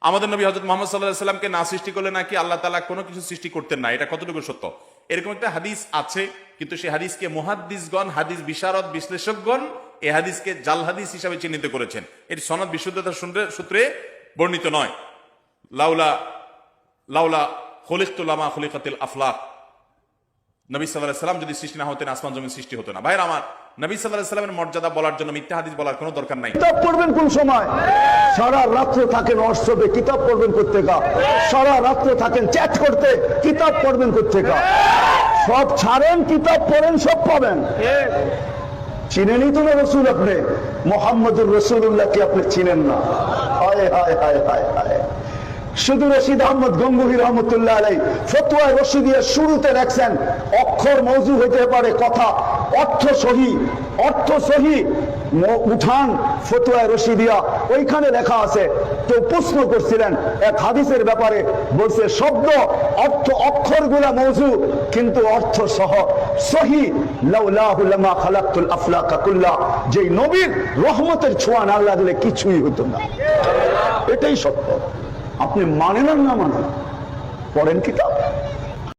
আমাদের নবী হযরত মুহাম্মদ সাল্লাল্লাহু আলাইহি সাল্লামকে না সৃষ্টি করলে নাকি আল্লাহ তাআলা কোনো কিছু সৃষ্টি করতেন না, এটা কতটুকু সত্য? এরকম একটা হাদিস আছে, কিন্তু সেই হাদিসকে মুহাদ্দিসগণ, হাদিস বিশারদ, বিশ্লেষকগণ এই হাদিসকে জাল হাদিস হিসাবে চিহ্নিত করেছেন। এটি সনদ বিশুদ্ধতার সূত্রে বর্ণিত নয়। লাউলা লাউলা খুলিকতু লামা খুলিকাতিল আফলাক, নবী সাল্লাল্লাহু আলাইহি সাল্লাম যদি সৃষ্টি না হতেন আসমান জমিন সৃষ্টি হতো না। ভাইরা আমার, নবী সাল্লাল্লাহু আলাইহি সাল্লামের মর্যাদা বলার জন্য মিথ্যা হাদিস বলার কোনো দরকার নাই। কিতাব পড়বেন কোন সময়? সারা রাত্র থাকেন হোয়াটসঅ্যাপে, কিতাব পড়বেন কোত্থেকা? সারা রাত্র থাকেন চ্যাট করতে, কিতাব পড়বেন কোত্থেকা? সব ছাড়েন, কিতাব পড়েন, সব পাবেন। চিনেনই তো না রসুল, আপনি মুহাম্মদুর রাসূলুল্লাহকে আপনি চিনেন না। হায় হায় হায় হায় হায়। শুধু রশিদ আহমদ গঙ্গুহি রহমতুল্লাহ আলাইহি ফতোয়ায়ে রশিদিয়ার শুরুতে লেখছেন, অক্ষর মওযু হতে পারে, কথা অর্থ সহি, অর্থ সহি উঠান ফতোয়ায়ে রশিদিয়া, ওইখানে লেখা আছে। তো প্রশ্ন করছিলেন এক হাদিসের ব্যাপারে, বলছে শব্দ অর্থ অক্ষরগুলা মওযু, কিন্তু অর্থ সহ সহি। লাউলাহু লামা খালাকতুল আফলাকা কুল্লা, যেই নবীর রহমতের ছোঁয়া না আল্লাহ দিলে কিছুই হতো না। এটাই সত্য। আপনি মানেন আর না মানেন, পড়েন কিতাব।